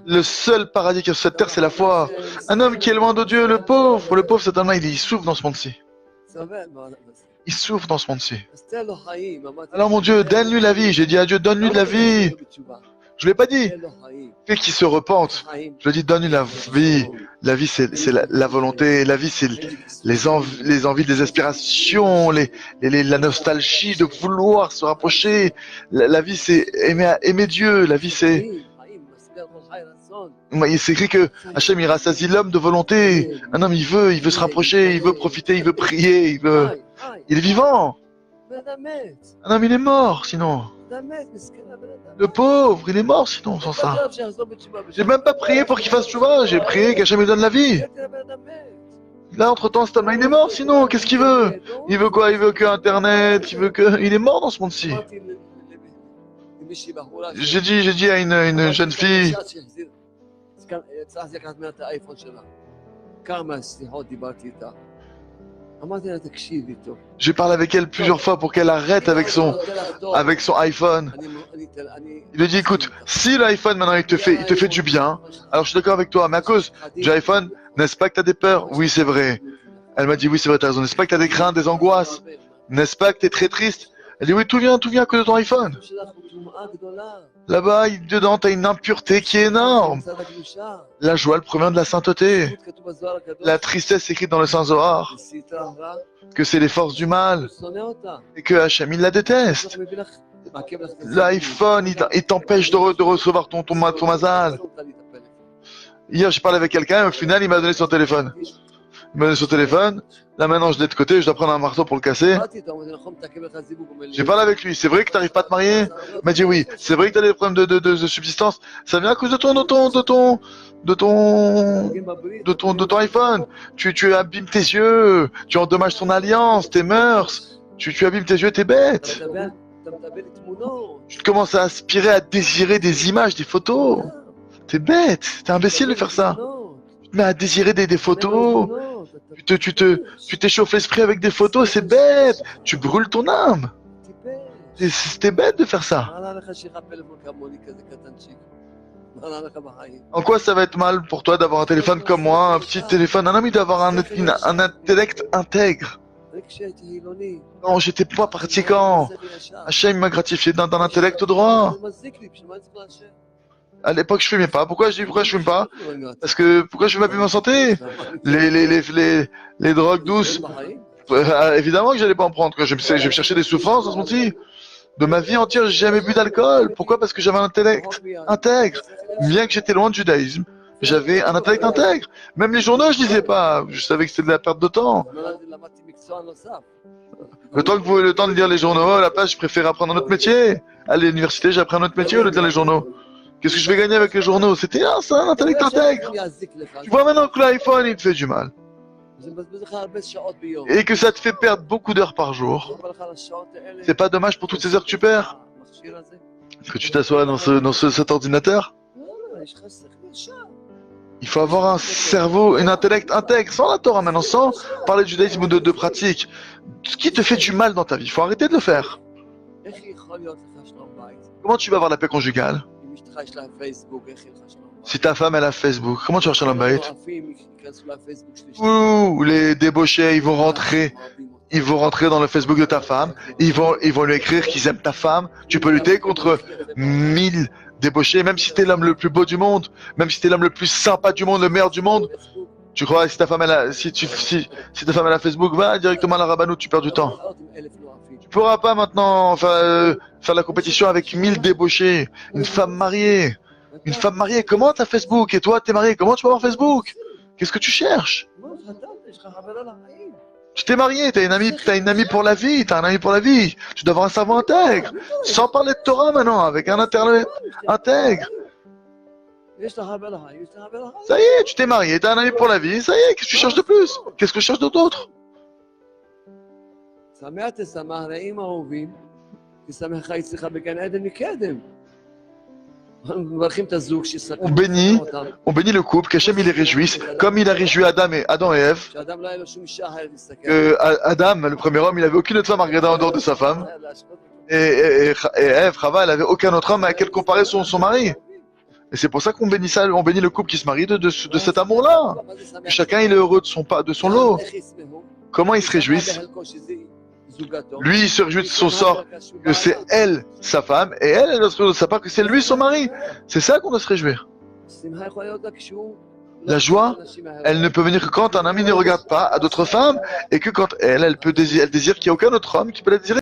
Le seul paradis qu'il y a sur cette terre, c'est la foi. Un homme qui est loin de Dieu, le pauvre certainement, il souffre dans ce monde-ci. Il souffre dans ce monde-ci. Alors mon Dieu, donne-lui la vie. J'ai dit à Dieu, donne-lui de la vie. Je ne l'ai pas dit. Fais qu'il se repente. Je lui ai dit, donne-lui la vie. La vie, c'est la volonté. La vie, c'est les envies, les aspirations, la nostalgie de vouloir se rapprocher. La vie, c'est aimer Dieu. La vie, c'est... Il s'est écrit que Hachem, il rassasie l'homme de volonté. Un homme, il veut se rapprocher, il veut profiter, il veut prier, il est vivant. Un homme, il est mort, sinon. Le pauvre, il est mort, sinon, sans ça. J'ai même pas prié pour qu'il fasse tchouva, j'ai prié qu'Hachem lui donne la vie. Là, entre-temps, cet homme-là, il est mort, sinon, qu'est-ce qu'il veut? Il veut quoi? Il veut que Internet, il est mort dans ce monde-ci. J'ai dit à une jeune fille, j'ai parlé avec elle plusieurs fois pour qu'elle arrête avec son iPhone. Il lui dit, écoute, si l'iPhone maintenant il te fait du bien, alors je suis d'accord avec toi, mais à cause du iPhone, n'est-ce pas que tu as des peurs? Oui, c'est vrai. Elle m'a dit, oui, c'est vrai, tu as raison. N'est-ce pas que tu as des craintes, des angoisses? N'est-ce pas que tu es très triste? Elle dit, oui, tout vient à cause de ton iPhone. Là-bas, dedans, tu as une impureté qui est énorme. La joie, elle provient de la sainteté. La tristesse écrite dans le Saint Zohar, que c'est les forces du mal, et que Hachem, il la déteste. L'iPhone, il t'empêche de recevoir ton mazal. Hier, j'ai parlé avec quelqu'un, et au final, il m'a donné son téléphone. Il m'a donné son téléphone. Là, maintenant, je l'ai de côté, je dois prendre un marteau pour le casser. J'ai parlé avec lui. C'est vrai que tu n'arrives pas à te marier? Il m'a dit oui. C'est vrai que tu as des problèmes de subsistance. Ça vient à cause de ton iPhone. Tu abîmes tes yeux. Tu endommages ton alliance, tes mœurs. Tu abîmes tes yeux et tes bêtes. Tu commences à aspirer, à désirer des images, des photos. T'es bête. T'es imbécile de faire ça. Tu te mets à désirer des photos. Tu t'échauffes l'esprit avec des photos, c'est bête. Tu brûles ton âme. C'était bête de faire ça. En quoi ça va être mal pour toi d'avoir un téléphone comme moi, un petit téléphone? Un ami d'avoir un intellect intègre. Non, j'étais pas pratiquant. Hachem m'a gratifié d'un intellect droit. À l'époque, je fumais pas. Pourquoi je fume pas? Parce que pourquoi je veux m'abîmer ma santé? Les drogues douces. Évidemment que j'allais pas en prendre. Je vais me chercher des souffrances dans ce monde-ci. De ma vie entière, j'ai jamais bu d'alcool. Pourquoi? Parce que j'avais un intellect intègre. Bien que j'étais loin du judaïsme, j'avais un intellect intègre. Même les journaux, je lisais pas. Je savais que c'était de la perte de temps. Le temps de lire les journaux, à la place, je préfère apprendre un autre métier. À l'université, j'ai appris un autre métier au lieu de lire les journaux. Qu'est-ce que je vais gagner avec les journaux? C'était un intellect intègre. Tu vois maintenant que l'iPhone, il te fait du mal. Et que ça te fait perdre beaucoup d'heures par jour. C'est pas dommage pour toutes ces heures que tu perds? Que tu t'assois dans cet ordinateur? Il faut avoir un cerveau, un intellect intègre, sans la Torah maintenant, sans parler de judaïsme ou de pratique. Ce qui te fait du mal dans ta vie, il faut arrêter de le faire. Comment tu vas avoir la paix conjugale? Si ta femme elle a Facebook, comment tu vas chercher l'homme? Ouh, les débauchés, ils vont rentrer dans le Facebook de ta femme, ils vont lui écrire qu'ils aiment ta femme. Tu peux lutter contre 1000 débauchés, même si t'es l'homme le plus beau du monde, même si t'es l'homme le plus sympa du monde, le meilleur du monde. Tu crois que si ta femme elle a Facebook, va directement à la rabbanout, tu perds du temps. Tu pourras pas maintenant faire la compétition avec 1000 débauchés. Une femme mariée, comment t'as Facebook? Et toi, t'es marié, comment tu peux avoir Facebook? Qu'est-ce que tu cherches? Tu t'es marié, t'as une amie pour la vie, t'as un ami pour la vie. Tu dois avoir un cerveau intègre. Sans parler de Torah maintenant, avec un internet intègre. Ça y est, tu t'es marié, t'as un ami pour la vie, ça y est, qu'est-ce que tu cherches de plus? Qu'est-ce que je cherche d'autre? On bénit le couple, qu'Hachem il les réjouisse, comme il a réjoui Adam et Ève. Adam, le premier homme, il n'avait aucune autre femme à regarder en dehors de sa femme. Et Ève, Chava, elle n'avait aucun autre homme à quel comparer son mari. Et c'est pour ça qu'on bénit ça, on bénit le couple qui se marie de cet amour-là. Chacun il est heureux de son lot. Comment ils se réjouissent? Lui, il se réjouit de son sort, que c'est elle, sa femme, et elle doit se réjouir de sa part, que c'est lui, son mari. C'est ça qu'on doit se réjouir. La joie, elle ne peut venir que quand un ami ne regarde pas à d'autres femmes, et que quand elle désire qu'il n'y a aucun autre homme qui peut la désirer.